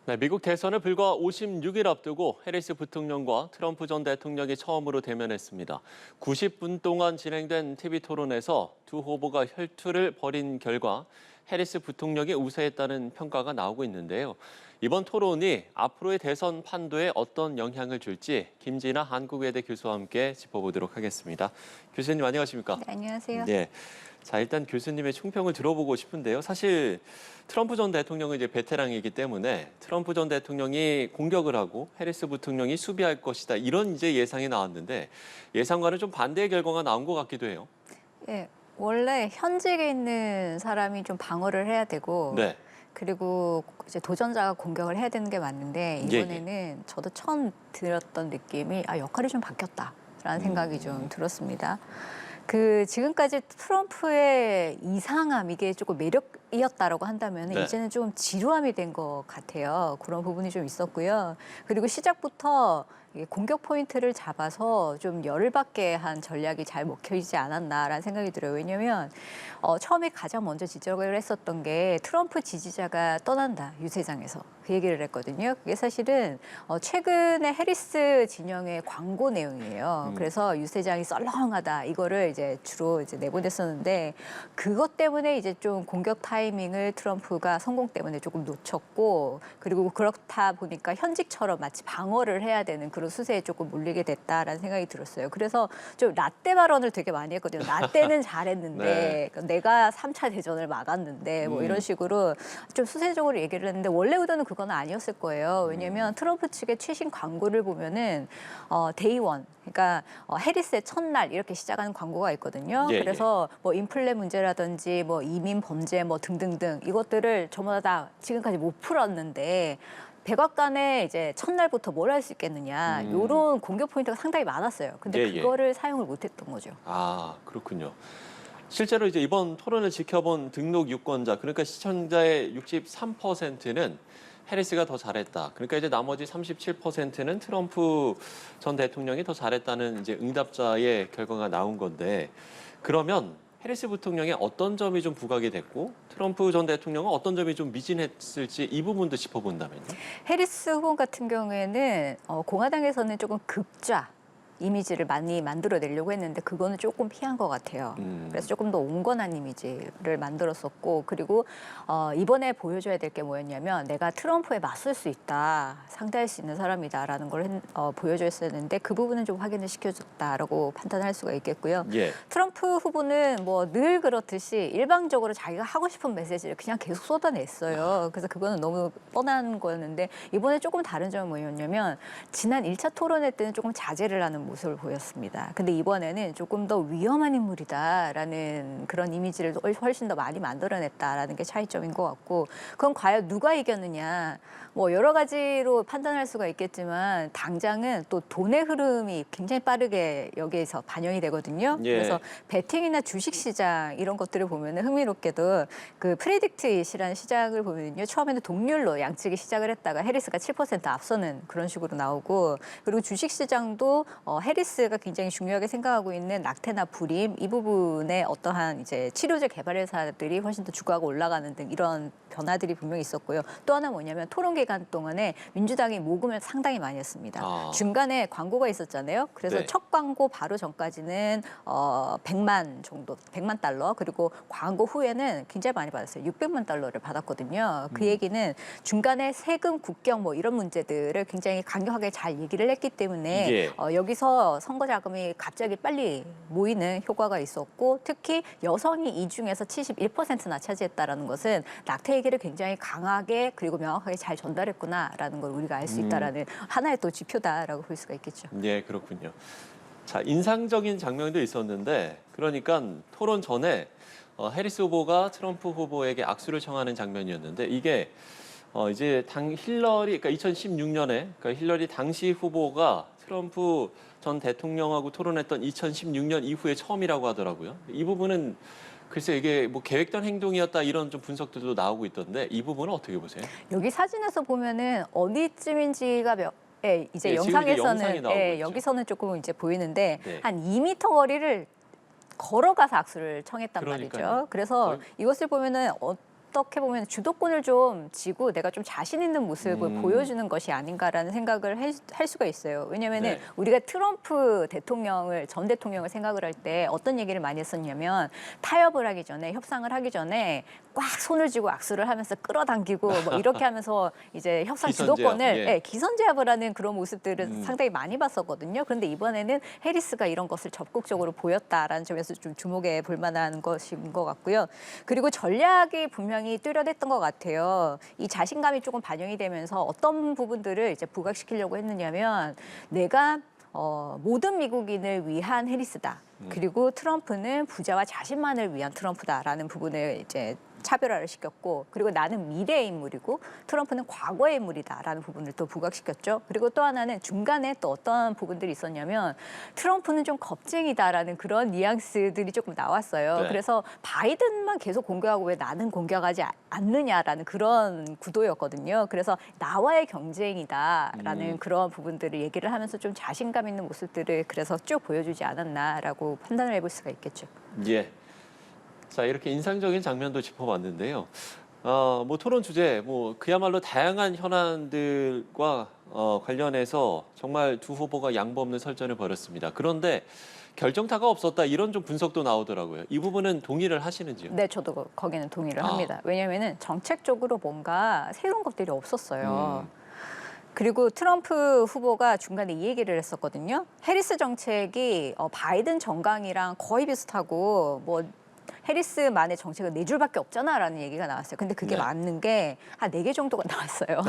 네, 미국 대선을 불과 56일 앞두고 해리스 부통령과 트럼프 전 대통령이 처음으로 대면했습니다. 90분 동안 진행된 TV 토론에서 두 후보가 혈투를 벌인 결과 해리스 부통령이 우세했다는 평가가 나오고 있는데요. 이번 토론이 앞으로의 대선 판도에 어떤 영향을 줄지 김진아 한국외대 교수와 함께 짚어보도록 하겠습니다. 교수님 안녕하십니까? 네, 안녕하세요. 네. 자, 일단 교수님의 총평을 들어보고 싶은데요. 사실 트럼프 전 대통령은 이제 베테랑이기 때문에 트럼프 전 대통령이 공격을 하고 해리스 부통령이 수비할 것이다. 이런 이제 예상이 나왔는데 예상과는 좀 반대의 결과가 나온 것 같기도 해요. 예, 원래 현직에 있는 사람이 좀 방어를 해야 되고 네. 그리고 이제 도전자가 공격을 해야 되는 게 맞는데 예, 이번에는 저도 처음 들었던 느낌이 역할이 좀 바뀌었다라는 생각이 좀 들었습니다. 지금까지 트럼프의 이상함 이게 조금 매력이었다라고 한다면 네. 이제는 좀 지루함이 된 것 같아요. 그런 부분이 좀 있었고요. 그리고 시작부터 이게 공격 포인트를 잡아서 좀 열받게 한 전략이 잘 먹혀지지 않았나라는 생각이 들어요. 왜냐하면 처음에 가장 먼저 지적을 했었던 게 트럼프 지지자가 떠난다, 유세장에서. 그 얘기를 했거든요. 그게 사실은 최근에 해리스 진영의 광고 내용이에요. 그래서 유세장이 썰렁하다 이거를 이제 주로 이제 내보냈었는데 그것 때문에 이제 좀 공격 타이밍을 트럼프가 성공 때문에 조금 놓쳤고 그리고 그렇다 보니까 현직처럼 마치 방어를 해야 되는 그런 수세에 조금 몰리게 됐다라는 생각이 들었어요. 그래서 좀 라떼 발언을 되게 많이 했거든요. 라떼는 잘했는데 네. 내가 3차 대전을 막았는데 뭐 이런 식으로 좀 수세적으로 얘기를 했는데 원래 의도는 그건 아니었을 거예요. 왜냐하면 트럼프 측의 최신 광고를 보면은 데이원 그러니까 해리스의 첫날 이렇게 시작하는 광고가 있거든요. 예, 그래서 뭐 인플레 문제라든지 뭐 이민 범죄 뭐 등등등 이것들을 전부 다 지금까지 못 풀었는데 백악관에 이제 첫날부터 뭘 할 수 있겠느냐 이런 공격 포인트가 상당히 많았어요. 근데 예, 예. 그거를 사용을 못했던 거죠. 아, 그렇군요. 실제로 이제 이번 토론을 지켜본 등록 유권자, 그러니까 시청자의 63%는 해리스가 더 잘했다. 그러니까 이제 나머지 37%는 트럼프 전 대통령이 더 잘했다는 이제 응답자의 결과가 나온 건데, 그러면 해리스 부통령의 어떤 점이 좀 부각이 됐고 트럼프 전 대통령은 어떤 점이 좀 미진했을지 이 부분도 짚어본다면요. 해리스 후보 같은 경우에는 공화당에서는 조금 극좌 이미지를 많이 만들어내려고 했는데 그거는 조금 피한 것 같아요. 그래서 조금 더 온건한 이미지를 만들었었고 그리고 이번에 보여줘야 될 게 뭐였냐면 내가 트럼프에 맞설 수 있다, 상대할 수 있는 사람이다라는 걸 보여줬었는데 그 부분은 좀 확인을 시켜줬다라고 판단할 수가 있겠고요. 예. 트럼프 후보는 뭐 늘 그렇듯이 일방적으로 자기가 하고 싶은 메시지를 그냥 계속 쏟아냈어요. 그래서 그거는 너무 뻔한 거였는데 이번에 조금 다른 점은 뭐였냐면 지난 1차 토론회 때는 조금 자제를 하는 모습을 보였습니다. 근데 이번에는 조금 더 위험한 인물이다라는 그런 이미지를 훨씬 더 많이 만들어냈다라는 게 차이점인 것 같고 그건 과연 누가 이겼느냐 뭐 여러 가지로 판단할 수가 있겠지만 당장은 또 돈의 흐름이 굉장히 빠르게 여기에서 반영이 되거든요. 예. 그래서 베팅이나 주식시장 이런 것들을 보면 흥미롭게도 그 프레딕트잇이라는 시장을 보면요. 처음에는 동률로 양측이 시작을 했다가 해리스가 7% 앞서는 그런 식으로 나오고 그리고 주식시장도 해리스가 굉장히 중요하게 생각하고 있는 낙태나 불임 이 부분에 어떠한 이제 치료제 개발 회사들이 훨씬 더 주가가 올라가는 등 이런 변화들이 분명히 있었고요. 또 하나 뭐냐면 토론 기간 동안에 민주당이 모금을 상당히 많이 했습니다. 중간에 광고가 있었잖아요. 그래서 네. 첫 광고 바로 전까지는 100만 정도, 100만 달러 그리고 광고 후에는 굉장히 많이 받았어요. 600만 달러를 받았거든요. 그 얘기는 중간에 세금, 국경 뭐 이런 문제들을 굉장히 강력하게 잘 얘기를 했기 때문에 예. 여기서 선거 자금이 갑자기 빨리 모이는 효과가 있었고 특히 여성이 이 중에서 71%나 차지했다라는 것은 낙태 얘기를 굉장히 강하게 그리고 명확하게 잘 전달했구나라는 걸 우리가 알 수 있다라는 하나의 또 지표다라고 볼 수가 있겠죠. 예, 그렇군요. 자, 인상적인 장면도 있었는데 그러니까 토론 전에 해리스 후보가 트럼프 후보에게 악수를 청하는 장면이었는데 이게 이제 힐러리 그러니까 2016년에 그러니까 힐러리 당시 후보가 트럼프 전 대통령하고 토론했던 2016년 이후에 처음이라고 하더라고요. 이 부분은 글쎄 이게 뭐 계획된 행동이었다 이런 좀 분석들도 나오고 있던데 이 부분은 어떻게 보세요? 여기 사진에서 보면은 어디쯤인지가 이제 예, 지금 이제 영상이 영상에서는 나오고 있죠. 여기서는 조금 이제 보이는데 네. 한 2m 거리를 걸어가서 악수를 청했단 그러니까요. 말이죠. 그래서 거의- 이것을 보면은 어떻게 보면 주도권을 좀 쥐고 내가 좀 자신 있는 모습을 보여주는 것이 아닌가라는 생각을 할 수가 있어요. 왜냐하면은 네. 우리가 트럼프 전 대통령을 생각을 할 때 어떤 얘기를 많이 했었냐면 타협을 하기 전에 협상을 하기 전에 꽉 손을 쥐고 악수를 하면서 끌어당기고 뭐 이렇게 하면서 이제 협상 기선제압, 주도권을 예. 기선제압을 하는 그런 모습들을 상당히 많이 봤었거든요. 그런데 이번에는 해리스가 이런 것을 적극적으로 보였다라는 점에서 좀 주목해 볼 만한 것인 것 같고요. 그리고 전략이 분명히 뚜렷했던 것 같아요. 이 자신감이 조금 반영이 되면서 어떤 부분들을 이제 부각시키려고 했느냐면 내가 모든 미국인을 위한 해리스다. 그리고 트럼프는 부자와 자신만을 위한 트럼프다라는 부분을 이제 차별화를 시켰고, 그리고 나는 미래의 인물이고 트럼프는 과거의 인물이다라는 부분을 또 부각시켰죠. 그리고 또 하나는 중간에 또 어떤 부분들이 있었냐면 트럼프는 좀 겁쟁이다라는 그런 뉘앙스들이 조금 나왔어요. 네. 그래서 바이든만 계속 공격하고 왜 나는 공격하지 않느냐라는 그런 구도였거든요. 그래서 나와의 경쟁이다라는 그런 부분들을 얘기를 하면서 좀 자신감 있는 모습들을 그래서 쭉 보여주지 않았나라고 판단을 해볼 수가 있겠죠. 예. 자, 이렇게 인상적인 장면도 짚어봤는데요. 뭐 토론 주제, 뭐 그야말로 다양한 현안들과 관련해서 정말 두 후보가 양보 없는 설전을 벌였습니다. 그런데 결정타가 없었다 이런 좀 분석도 나오더라고요. 이 부분은 동의를 하시는지요? 네, 저도 거기는 동의를 아. 합니다. 왜냐하면은 정책적으로 뭔가 새로운 것들이 없었어요. 음. 그리고 트럼프 후보가 중간에 이 얘기를 했었거든요. 해리스 정책이 바이든 정강이랑 거의 비슷하고 뭐 해리스만의 정책은 4줄밖에 없잖아라는 얘기가 나왔어요. 근데 그게 네. 맞는 게 한 4개 정도가 나왔어요.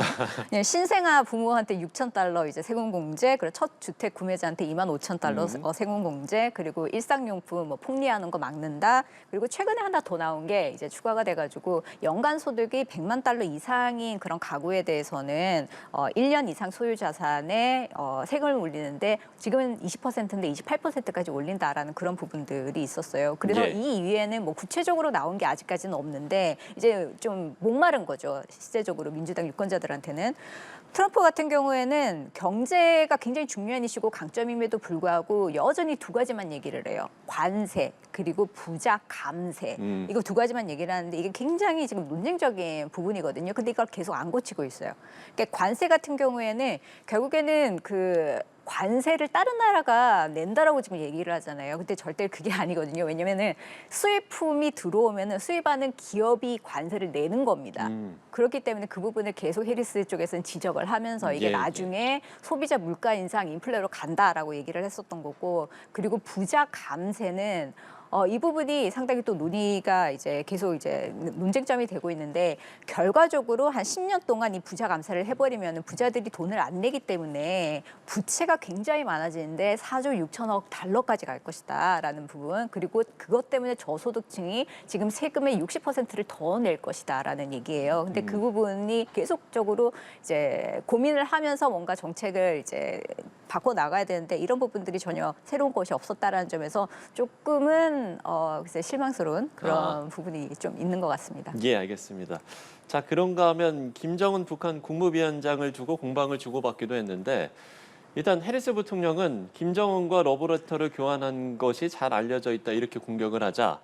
그냥 신생아 부모한테 $6,000 이제 세금 공제, 그리고 첫 주택 구매자한테 $25,000 세금 공제, 그리고 일상용품 뭐 폭리하는 거 막는다. 그리고 최근에 하나 더 나온 게 이제 추가가 돼가지고 연간 소득이 $100만 이상인 그런 가구에 대해서는 1년 이상 소유 자산에 세금을 올리는데 지금은 20%인데 28%까지 올린다라는 그런 부분들이 있었어요. 그래서 예. 이 이외에는 뭐 구체적으로 나온 게 아직까지는 없는데 이제 좀 목마른 거죠. 실제적으로 민주당 유권자들한테는. 트럼프 같은 경우에는 경제가 굉장히 중요한 이슈고 강점임에도 불구하고 여전히 두 가지만 얘기를 해요. 관세 그리고 부자 감세. 이거 두 가지만 얘기를 하는데 이게 굉장히 지금 논쟁적인 부분이거든요. 근데 이걸 계속 안 고치고 있어요. 그러니까 관세 같은 경우에는 결국에는 그 관세를 다른 나라가 낸다라고 지금 얘기를 하잖아요. 근데 절대 그게 아니거든요. 왜냐면은 수입품이 들어오면은 수입하는 기업이 관세를 내는 겁니다. 그렇기 때문에 그 부분을 계속 해리스 쪽에서는 지적을 하면서 이게 예, 나중에 소비자 물가 인상 인플레로 간다라고 얘기를 했었던 거고, 그리고 부자 감세는 이 부분이 상당히 또 논의가 이제 계속 이제 논쟁점이 되고 있는데, 결과적으로 한 10년 동안 이 부자 감사를 해버리면 부자들이 돈을 안 내기 때문에 부채가 굉장히 많아지는데 4조 6천억 달러까지 갈 것이다라는 부분, 그리고 그것 때문에 저소득층이 지금 세금의 60%를 더 낼 것이다라는 얘기예요. 근데 그 부분이 계속적으로 이제 고민을 하면서 뭔가 정책을 이제 바꿔 나가야 되는데 이런 부분들이 전혀 새로운 것이 없었다라는 점에서 조금은 글쎄 실망스러운 그런 부분이 좀 있는 것 같습니다. 예, 알겠습니다. 자, 그런가 하면 김정은 북한 국무위원장을 두고 공방을 주고받기도 했는데 일단 해리스 부통령은 김정은과 러브레터를 교환한 것이 잘 알려져 있다 이렇게 공격을 하자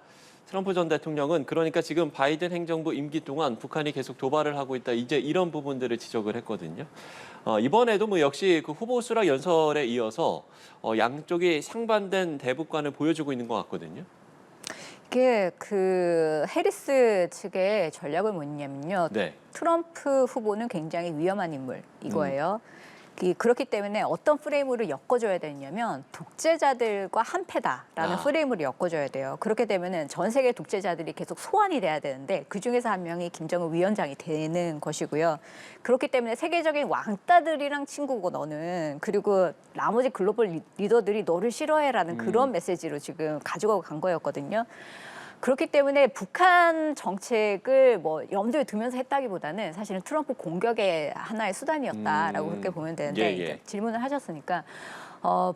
트럼프 전 대통령은 그러니까 지금 바이든 행정부 임기 동안 북한이 계속 도발을 하고 있다 이제 이런 부분들을 지적을 했거든요. 이번에도 뭐 역시 그 후보 수락 연설에 이어서 양쪽이 상반된 대북관을 보여주고 있는 것 같거든요. 이게 그 해리스 측의 전략은 뭐냐면요. 네. 트럼프 후보는 굉장히 위험한 인물 이거예요. 그렇기 때문에 어떤 프레임으로 엮어줘야 되냐면 독재자들과 한패다라는 프레임으로 엮어줘야 돼요. 그렇게 되면은 전 세계 독재자들이 계속 소환이 돼야 되는데 그 중에서 한 명이 김정은 위원장이 되는 것이고요. 그렇기 때문에 세계적인 왕따들이랑 친구고 너는, 그리고 나머지 글로벌 리더들이 너를 싫어해라는 그런 메시지로 지금 가지고 간 거였거든요. 그렇기 때문에 북한 정책을 뭐 염두에 두면서 했다기보다는 사실은 트럼프 공격의 하나의 수단이었다라고 그렇게 보면 되는데 예, 예. 질문을 하셨으니까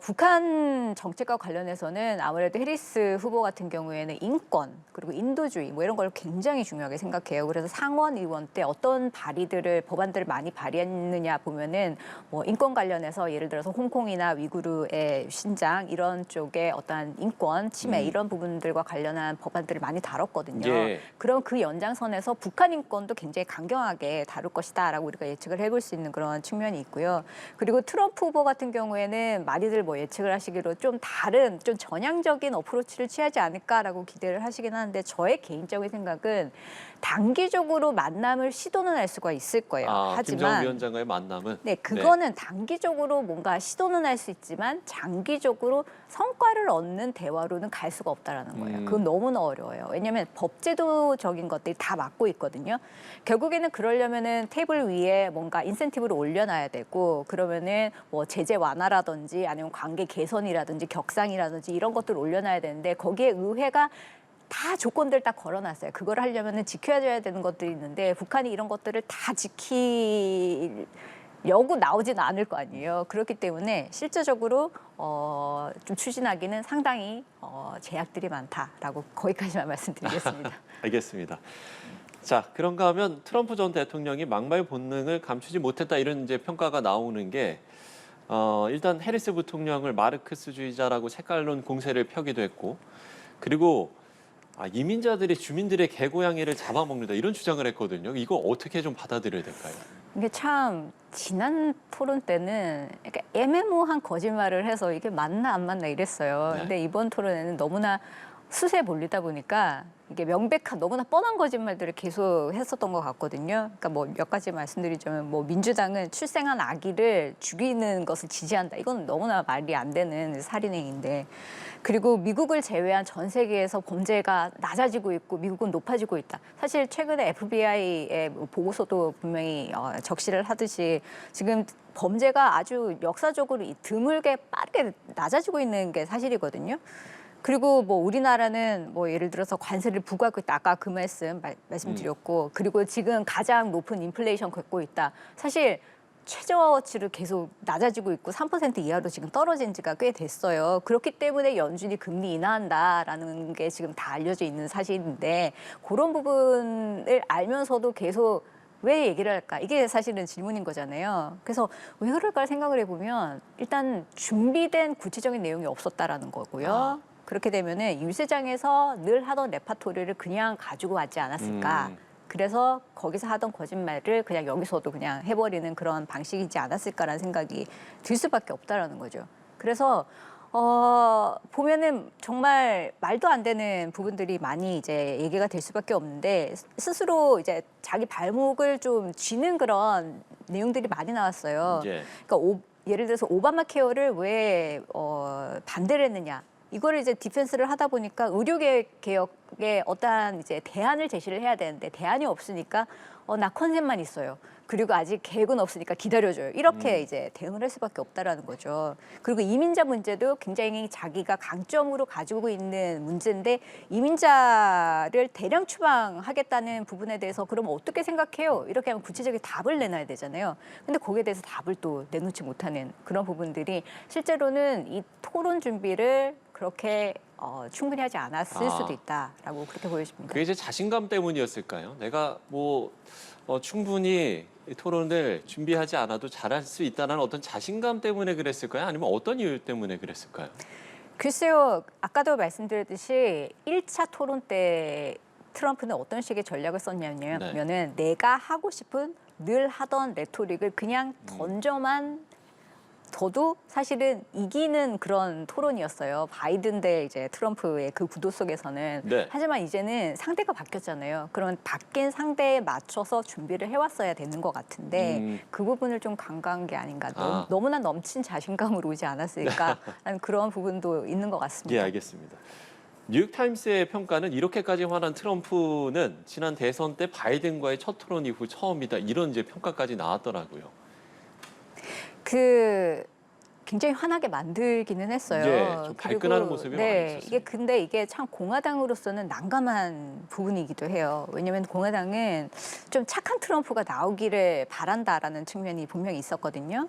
북한 정책과 관련해서는 아무래도 해리스 후보 같은 경우에는 인권 그리고 인도주의 뭐 이런 걸 굉장히 중요하게 생각해요. 그래서 상원 의원 때 어떤 법안들을 많이 발의했느냐 보면은 뭐 인권 관련해서 예를 들어서 홍콩이나 위구르의 신장 이런 쪽에 어떠한 인권 침해 이런 부분들과 관련한 법안들을 많이 다뤘거든요. 예. 그럼 그 연장선에서 북한 인권도 굉장히 강경하게 다룰 것이다라고 우리가 예측을 해볼 수 있는 그런 측면이 있고요. 그리고 트럼프 후보 같은 경우에는 많이들 뭐 예측을 하시기로 좀 다른, 좀 전향적인 어프로치를 취하지 않을까라고 기대를 하시긴 하는데 저의 개인적인 생각은 단기적으로 만남을 시도는 할 수가 있을 거예요. 김정은 하지만 위원장과의 만남은 네, 그거는 단기적으로 뭔가 시도는 할 수 있지만 장기적으로 성과를 얻는 대화로는 갈 수가 없다라는 거예요. 그건 너무나 어려워요. 왜냐하면 법제도적인 것들이 다 막고 있거든요. 결국에는 그러려면은 테이블 위에 뭔가 인센티브를 올려놔야 되고 그러면은 뭐 제재 완화라든지 아니면 관계 개선이라든지 격상이라든지 이런 것들을 올려놔야 되는데 거기에 의회가 다 조건들 딱 걸어놨어요. 그걸 하려면은 지켜줘야 되는 것들이 있는데 북한이 이런 것들을 다 지키려고 나오지는 않을 거 아니에요. 그렇기 때문에 실제적으로 좀 추진하기는 상당히 제약들이 많다라고 거기까지만 말씀드리겠습니다. 알겠습니다. 자, 그런가 하면 트럼프 전 대통령이 막말 본능을 감추지 못했다 이런 이제 평가가 나오는 게 일단 해리스 부통령을 마르크스주의자라고 색깔론 공세를 펴기도 했고 그리고 이민자들이 주민들의 개고양이를 잡아먹는다 이런 주장을 했거든요. 이거 어떻게 좀 받아들여야 될까요? 이게 참 지난 토론 때는 약간 애매모호한 거짓말을 해서 이게 맞나 안 맞나 이랬어요. 네. 근데 이번 토론에는 너무나 수세에 몰리다 보니까 이게 명백한 너무나 뻔한 거짓말들을 계속 했었던 것 같거든요. 그러니까 뭐 몇 가지 말씀드리자면 뭐 민주당은 출생한 아기를 죽이는 것을 지지한다. 이건 너무나 말이 안 되는 살인행위인데 그리고 미국을 제외한 전 세계에서 범죄가 낮아지고 있고 미국은 높아지고 있다. 사실 최근에 FBI의 보고서도 분명히 적시를 하듯이 지금 범죄가 아주 역사적으로 드물게 빠르게 낮아지고 있는 게 사실이거든요. 그리고 뭐 우리나라는 뭐 예를 들어서 관세를 부과하고 있다. 아까 그 말씀드렸고 그리고 지금 가장 높은 인플레이션 겪고 있다. 사실 최저치를 계속 낮아지고 있고 3% 이하로 지금 떨어진 지가 꽤 됐어요. 그렇기 때문에 연준이 금리 인하한다라는 게 지금 다 알려져 있는 사실인데 그런 부분을 알면서도 계속 왜 얘기를 할까? 이게 사실은 질문인 거잖아요. 그래서 왜 그럴까 생각을 해보면 일단 준비된 구체적인 내용이 없었다라는 거고요. 그렇게 되면은 유세장에서 늘 하던 레파토리를 그냥 가지고 왔지 않았을까. 그래서 거기서 하던 거짓말을 그냥 여기서도 그냥 해버리는 그런 방식이지 않았을까라는 생각이 들 수밖에 없다라는 거죠. 그래서 보면은 정말 말도 안 되는 부분들이 많이 이제 얘기가 될 수밖에 없는데 스스로 이제 자기 발목을 좀 쥐는 그런 내용들이 많이 나왔어요. 예. 그러니까 예를 들어서 오바마 케어를 왜 반대를 했느냐. 이거를 이제 디펜스를 하다 보니까 개혁에 어떠한 이제 대안을 제시를 해야 되는데 대안이 없으니까 나 컨셉만 있어요. 그리고 아직 계획은 없으니까 기다려줘요. 이렇게 이제 대응을 할 수밖에 없다라는 거죠. 그리고 이민자 문제도 굉장히 자기가 강점으로 가지고 있는 문제인데 이민자를 대량 추방하겠다는 부분에 대해서 그럼 어떻게 생각해요? 이렇게 하면 구체적인 답을 내놔야 되잖아요. 근데 거기에 대해서 답을 또 내놓지 못하는 그런 부분들이 실제로는 이 토론 준비를 그렇게 충분히 하지 않았을 수도 있다라고 그렇게 보여집니다. 그게 이제 자신감 때문이었을까요? 내가 뭐 충분히 이 토론을 준비하지 않아도 잘할 수 있다는 어떤 자신감 때문에 그랬을까요? 아니면 어떤 이유 때문에 그랬을까요? 글쎄요. 아까도 말씀드렸듯이 1차 토론 때 트럼프는 어떤 식의 전략을 썼냐면은 내가 하고 싶은 늘 하던 레토릭을 그냥 던져만 둬도 사실은 이기는 그런 토론이었어요. 바이든 대 이제 트럼프의 그 구도 속에서는. 네. 하지만 이제는 상대가 바뀌었잖아요. 그러면 바뀐 상대에 맞춰서 준비를 해왔어야 되는 것 같은데 그 부분을 좀 간과한 게 아닌가. 너무나 넘친 자신감으로 오지 않았을까 하는 그런 부분도 있는 것 같습니다. 예, 알겠습니다. 뉴욕타임스의 평가는 이렇게까지 화난 트럼프는 지난 대선 때 바이든과의 첫 토론 이후 처음이다. 이런 이제 평가까지 나왔더라고요. 굉장히 환하게 만들기는 했어요. 예, 좀 발끈하는 모습이 많이 있었어요. 이게 참 공화당으로서는 난감한 부분이기도 해요. 왜냐하면 공화당은 좀 착한 트럼프가 나오기를 바란다라는 측면이 분명히 있었거든요.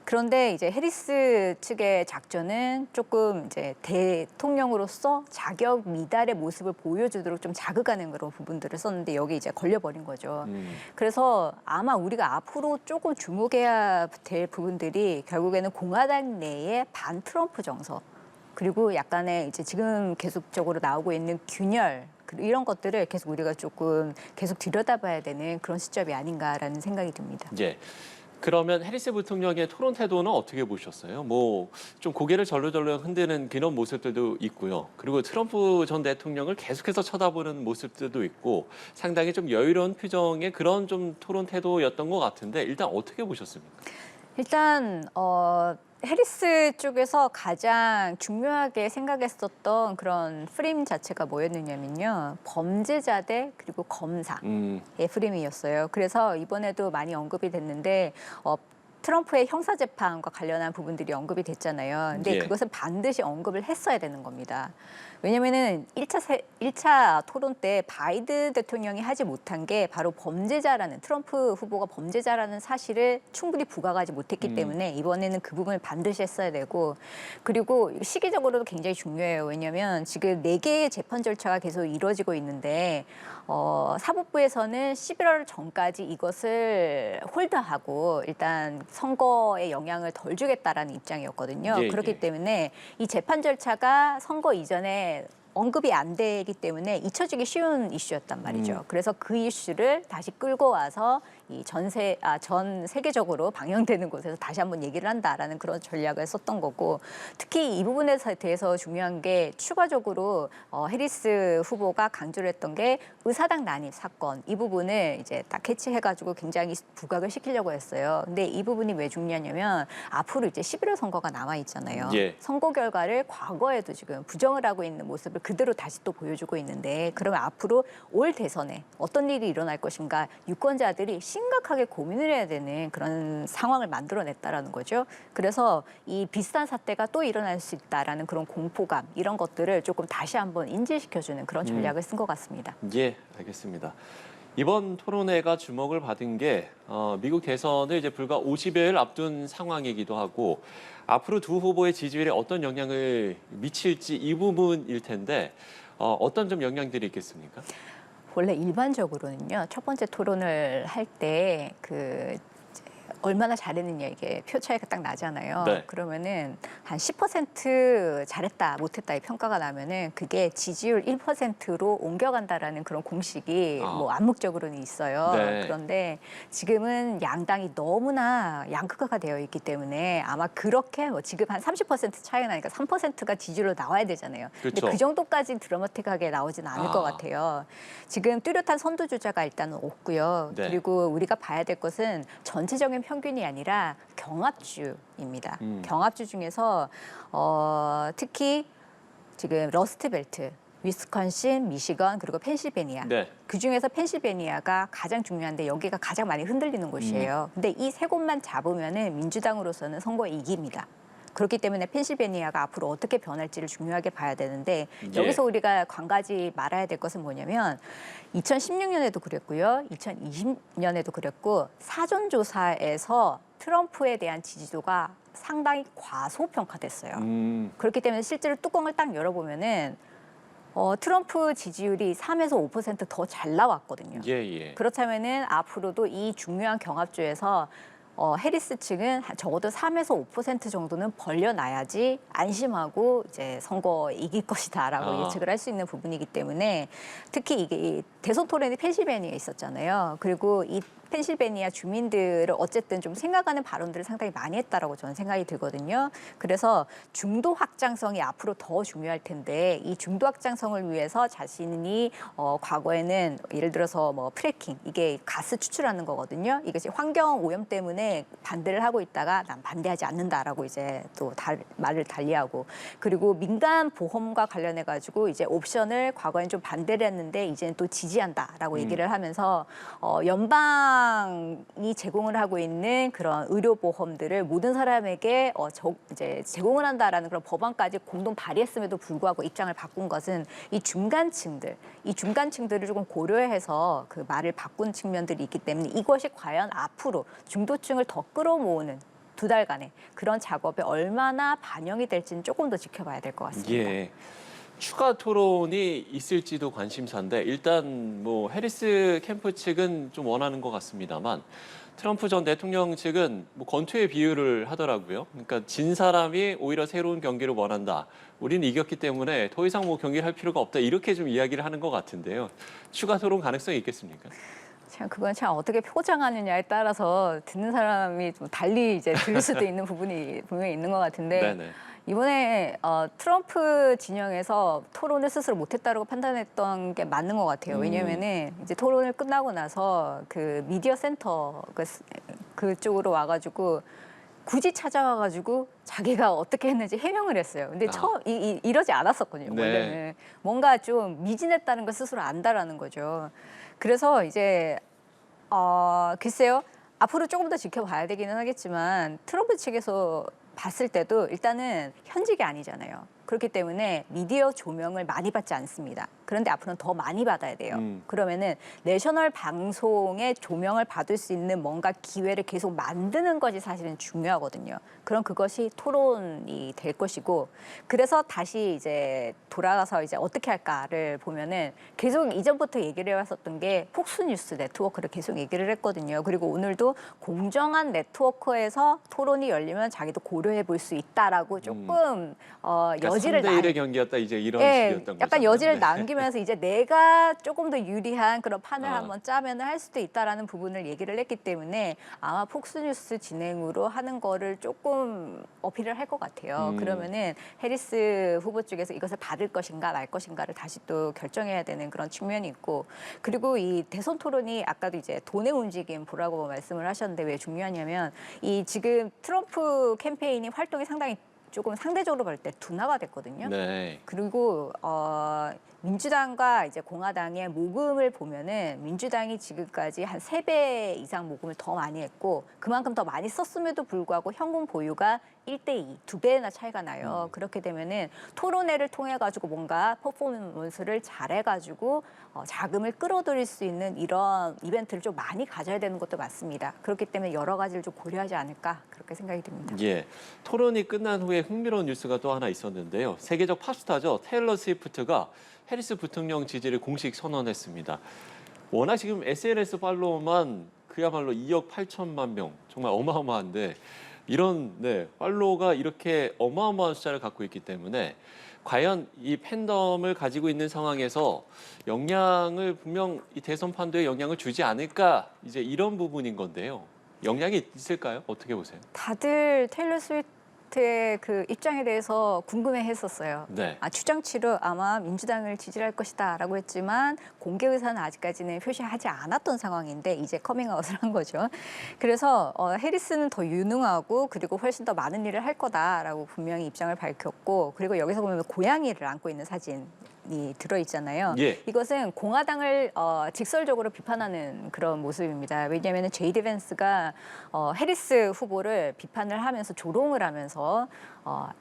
그런데 이제 해리스 측의 작전은 조금 이제 대통령으로서 자격 미달의 모습을 보여주도록 좀 자극하는 그런 부분들을 썼는데 여기 이제 걸려버린 거죠. 그래서 아마 우리가 앞으로 조금 주목해야 될 부분들이 결국에는 공화당 내의 반 트럼프 정서 그리고 약간의 이제 지금 계속적으로 나오고 있는 균열 이런 것들을 계속 우리가 조금 계속 들여다봐야 되는 그런 시점이 아닌가라는 생각이 듭니다. 예. 그러면 해리스 부통령의 토론 태도는 어떻게 보셨어요? 뭐 좀 고개를 절로절로 흔드는 그런 모습들도 있고요. 그리고 트럼프 전 대통령을 계속해서 쳐다보는 모습들도 있고 상당히 좀 여유로운 표정의 그런 좀 토론 태도였던 것 같은데 일단 어떻게 보셨습니까? 일단 해리스 쪽에서 가장 중요하게 생각했었던 그런 프레임 자체가 뭐였느냐면요. 범죄자 대 그리고 검사의 프레임이었어요. 그래서 이번에도 많이 언급이 됐는데 트럼프의 형사재판과 관련한 부분들이 언급이 됐잖아요. 근데 예. 그것은 반드시 언급을 했어야 되는 겁니다. 왜냐면은 1차 토론 때 바이든 대통령이 하지 못한 게 바로 범죄자라는 트럼프 후보가 범죄자라는 사실을 충분히 부각하지 못했기 때문에 이번에는 그 부분을 반드시 했어야 되고 그리고 시기적으로도 굉장히 중요해요. 왜냐하면 지금 4개의 재판 절차가 계속 이루어지고 있는데 사법부에서는 11월 전까지 이것을 홀드하고 일단 선거에 영향을 덜 주겠다라는 입장이었거든요. 예, 그렇기 예. 때문에 이 재판 절차가 선거 이전에 언급이 안 되기 때문에 잊혀지기 쉬운 이슈였단 말이죠. 그래서 그 이슈를 다시 끌고 와서 이 전 세계적으로 방영되는 곳에서 다시 한번 얘기를 한다라는 그런 전략을 썼던 거고 특히 이 부분에 대해서 중요한 게 추가적으로 해리스 후보가 강조를 했던 게 의사당 난입 사건 이 부분을 이제 딱 캐치해가지고 굉장히 부각을 시키려고 했어요. 근데 이 부분이 왜 중요하냐면 앞으로 이제 11월 선거가 남아 있잖아요. 예. 선거 결과를 과거에도 지금 부정을 하고 있는 모습을 그대로 다시 또 보여주고 있는데 그러면 앞으로 올 대선에 어떤 일이 일어날 것인가 유권자들이 심각하게 고민을 해야 되는 그런 상황을 만들어냈다라는 거죠. 그래서 이 비슷한 사태가 또 일어날 수 있다라는 그런 공포감 이런 것들을 조금 다시 한번 인지시켜주는 그런 전략을 쓴 것 같습니다. 예, 알겠습니다. 이번 토론회가 주목을 받은 게 미국 대선을 이제 불과 50여일 앞둔 상황이기도 하고 앞으로 두 후보의 지지율에 어떤 영향을 미칠지 이 부분일 텐데 어떤 좀 영향들이 있겠습니까? 원래 일반적으로는요. 첫 번째 토론을 할 때 얼마나 잘했느냐 이게 표 차이가 딱 나잖아요. 네. 그러면은 한 10% 잘했다 못했다 이 평가가 나면은 그게 지지율 1%로 옮겨간다라는 그런 공식이 뭐 암묵적으로는 있어요. 네. 그런데 지금은 양당이 너무나 양극화가 되어 있기 때문에 아마 그렇게 뭐 지금 한 30% 차이가 나니까 3%가 지지율로 나와야 되잖아요. 근데 그렇죠. 그 정도까지 드라마틱하게 나오진 않을 것 같아요. 지금 뚜렷한 선두주자가 일단은 없고요. 네. 그리고 우리가 봐야 될 것은 전체적인 평균이 아니라 경합주입니다. 경합주 중에서 특히 지금 러스트벨트, 위스콘신, 미시건 그리고 펜실베니아. 네. 그중에서 펜실베니아가 가장 중요한데 여기가 가장 많이 흔들리는 곳이에요. 근데 이 세 곳만 잡으면은 민주당으로서는 선거에 이깁니다. 그렇기 때문에 펜실베니아가 앞으로 어떻게 변할지를 중요하게 봐야 되는데 여기서 우리가 관가지 말아야 될 것은 뭐냐면 2016년에도 그랬고요. 2020년에도 그랬고 사전조사에서 트럼프에 대한 지지도가 상당히 과소평가됐어요. 그렇기 때문에 실제로 뚜껑을 딱 열어보면은 트럼프 지지율이 3에서 5% 더 잘 나왔거든요. 예, 예. 그렇다면은 앞으로도 이 중요한 경합주에서 해리스 측은 적어도 3에서 5% 정도는 벌려놔야지 안심하고 이제 선거에 이길 것이다라고 예측을 할 수 있는 부분이기 때문에 특히 이게 대선 토론이 펜실베니아에 있었잖아요. 그리고 이 펜실베니아 주민들을 어쨌든 좀 생각하는 발언들을 상당히 많이 했다라고 저는 생각이 들거든요. 그래서 중도 확장성이 앞으로 더 중요할 텐데 이 중도 확장성을 위해서 자신이 과거에는 예를 들어서 뭐 프래킹 이게 가스 추출하는 거거든요. 이것이 환경 오염 때문에 반대를 하고 있다가 난 반대하지 않는다라고 이제 또 말을 달리하고 그리고 민간 보험과 관련해 가지고 이제 옵션을 과거엔 좀 반대를 했는데 이제는 또 지지한다라고 얘기를 하면서 연방 공당이 제공을 하고 있는 그런 의료보험들을 모든 사람에게 이제 제공을 한다라는 그런 법안까지 공동 발의했음에도 불구하고 입장을 바꾼 것은 이 중간층들을 조금 고려해서 그 말을 바꾼 측면들이 있기 때문에 이것이 과연 앞으로 중도층을 더 끌어모으는 2달간의 그런 작업에 얼마나 반영이 될지는 조금 더 지켜봐야 될 것 같습니다. 예. 추가 토론이 있을지도 관심사인데 일단 뭐 해리스 캠프 측은 좀 원하는 것 같습니다만 트럼프 전 대통령 측은 뭐 권투의 비유를 하더라고요. 그러니까 진 사람이 오히려 새로운 경기를 원한다. 우리는 이겼기 때문에 더 이상 뭐 경기를 할 필요가 없다. 이렇게 좀 이야기를 하는 것 같은데요. 추가 토론 가능성이 있겠습니까? 참 그건 참 어떻게 포장하느냐에 따라서 듣는 사람이 좀 달리 이제 들을 수도 있는 부분이 분명히 있는 것 같은데 네네. 이번에 트럼프 진영에서 토론을 스스로 못했다고 판단했던 게 맞는 것 같아요. 왜냐면은 이제 토론을 끝나고 나서 그 미디어 센터 그쪽으로 와가지고 굳이 찾아와가지고 자기가 어떻게 했는지 해명을 했어요. 근데 처음 이러지 않았었거든요. 네. 원래는 뭔가 좀 미진했다는 걸 스스로 안다라는 거죠. 그래서 이제 글쎄요. 앞으로 조금 더 지켜봐야 되기는 하겠지만 트럼프 측에서 봤을 때도 일단은 현직이 아니잖아요. 그렇기 때문에 미디어 조명을 많이 받지 않습니다. 그런데 앞으로는 더 많이 받아야 돼요. 그러면은 내셔널 방송의 조명을 받을 수 있는 뭔가 기회를 계속 만드는 것이 사실은 중요하거든요. 그럼 그것이 토론이 될 것이고, 그래서 다시 이제 돌아가서 이제 어떻게 할까를 보면은 계속 이전부터 얘기를 해왔었던 게 폭스뉴스 네트워크를 계속 얘기를 했거든요. 그리고 오늘도 공정한 네트워크에서 토론이 열리면 자기도 고려해 볼 수 있다라고 조금 여지를 3대1의 경기였다 이제 이런 예, 식이었던 거죠. 약간 여지를 네. 남기면서 이제 내가 조금 더 유리한 그런 판을 아. 한번 짜면 할 수도 있다라는 부분을 얘기를 했기 때문에 아마 폭스뉴스 진행으로 하는 거를 조금 어필을 할 것 같아요. 그러면은 해리스 후보 쪽에서 이것을 받을 것인가 말 것인가를 다시 또 결정해야 되는 그런 측면이 있고, 그리고 이 대선 토론이 아까도 이제 돈의 움직임 보라고 말씀을 하셨는데 왜 중요하냐면 이 지금 트럼프 캠페인이 활동이 상당히 조금 상대적으로 볼 때 둔화가 됐거든요. 네. 그리고 민주당과 이제 공화당의 모금을 보면은 민주당이 지금까지 한 3배 이상 모금을 더 많이 했고 그만큼 더 많이 썼음에도 불구하고 현금 보유가 1대2, 2배나 차이가 나요. 그렇게 되면은 토론회를 통해 가지고 뭔가 퍼포먼스를 잘해 가지고 자금을 끌어들일 수 있는 이런 이벤트를 좀 많이 가져야 되는 것도 맞습니다. 그렇기 때문에 여러 가지를 좀 고려하지 않을까 그렇게 생각이 듭니다. 예. 토론이 끝난 후에 흥미로운 뉴스가 또 하나 있었는데요. 세계적 팝스타죠. 테일러 스위프트가 해리스 부통령 지지를 공식 선언했습니다. 워낙 지금 SNS 팔로워만 그야말로 2억 8천만 명, 정말 어마어마한데 이런 팔로워가 이렇게 어마어마한 숫자를 갖고 있기 때문에 과연 이 팬덤을 가지고 있는 상황에서 영향을 분명 이 대선 판도에 영향을 주지 않을까 이제 이런 부분인 건데요. 영향이 있을까요? 어떻게 보세요? 다들 테일러 스위프트의 그 입장에 대해서 궁금해했었어요. 네. 추정치로 아마 민주당을 지지할 것이다라고 했지만 공개 의사는 아직까지는 표시하지 않았던 상황인데 이제 커밍아웃을 한 거죠. 그래서 해리스는 더 유능하고 그리고 훨씬 더 많은 일을 할 거다라고 분명히 입장을 밝혔고, 그리고 여기서 보면 고양이를 안고 있는 사진. 이 들어있잖아요. 예. 이것은 공화당을 직설적으로 비판하는 그런 모습입니다. 왜냐하면 제이디 밴스가 해리스 후보를 비판을 하면서 조롱을 하면서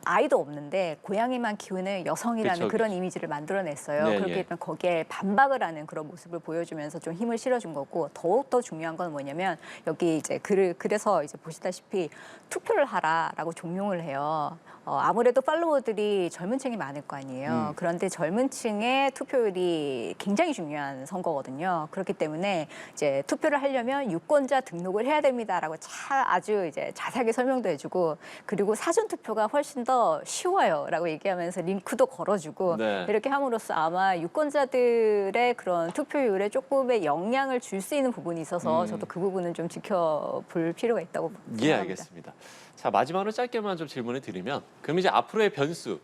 아이도 없는데 고양이만 키우는 여성이라는 그쵸, 그런 그쵸. 이미지를 만들어냈어요. 네, 그렇기 예. 때문에 거기에 반박을 하는 그런 모습을 보여주면서 좀 힘을 실어준 거고, 더욱더 중요한 건 뭐냐면 여기 이제 그래서 이제 보시다시피 투표를 하라라고 종용을 해요. 아무래도 팔로워들이 젊은 층이 많을 거 아니에요. 그런데 젊은 층의 투표율이 굉장히 중요한 선거거든요. 그렇기 때문에 이제 투표를 하려면 유권자 등록을 해야 됩니다라고 아주 이제 자세하게 설명도 해주고, 그리고 사전 투표가 훨씬 더 쉬워요라고 얘기하면서 링크도 걸어주고 네. 이렇게 함으로써 아마 유권자들의 그런 투표율에 조금의 영향을 줄 수 있는 부분이 있어서 저도 그 부분은 좀 지켜볼 필요가 있다고 생각합니다. 예, 알겠습니다. 자, 마지막으로 짧게만 좀 질문을 드리면 그럼 이제 앞으로의 변수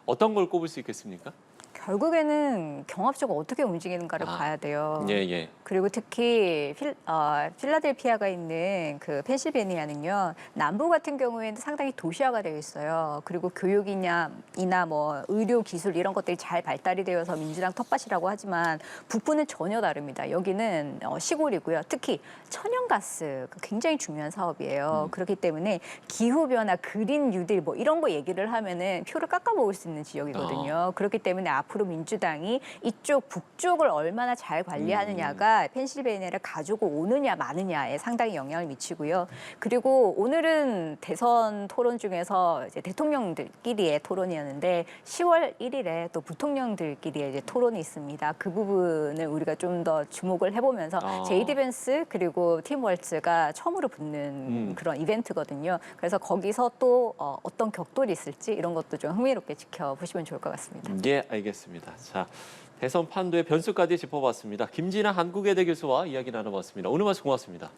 어떤 걸 꼽을 수 있겠습니까? 결국에는 경합주가 어떻게 움직이는가를 아, 봐야 돼요. 예, 예. 그리고 특히 필라델피아가 있는 그 펜실베니아는요, 남부 같은 경우에는 상당히 도시화가 되어 있어요. 그리고 교육이나 뭐 의료 기술 이런 것들이 잘 발달이 되어서 민주당 텃밭이라고 하지만 북부는 전혀 다릅니다. 여기는 시골이고요. 특히 천연가스 굉장히 중요한 사업이에요. 그렇기 때문에 기후 변화, 그린 뉴딜 뭐 이런 거 얘기를 하면은 표를 깎아먹을 수 있는 지역이거든요. 그렇기 때문에 앞으로 민주당이 이쪽 북쪽을 얼마나 잘 관리하느냐가 펜실베니아를 가지고 오느냐 마느냐에 상당히 영향을 미치고요. 그리고 오늘은 대선 토론 중에서 이제 대통령들끼리의 토론이었는데 10월 1일에 또 부통령들끼리의 이제 토론이 있습니다. 그 부분을 우리가 좀 더 주목을 해보면서 제이디 벤스 그리고 팀 월츠가 처음으로 붙는 그런 이벤트거든요. 그래서 거기서 또 어떤 격돌이 있을지 이런 것도 좀 흥미롭게 지켜보시면 좋을 것 같습니다. 예, 알겠습니다. 자, 대선 판도의 변수까지 짚어봤습니다. 김진아 한국외대 교수와 이야기 나눠봤습니다. 오늘 말씀 고맙습니다.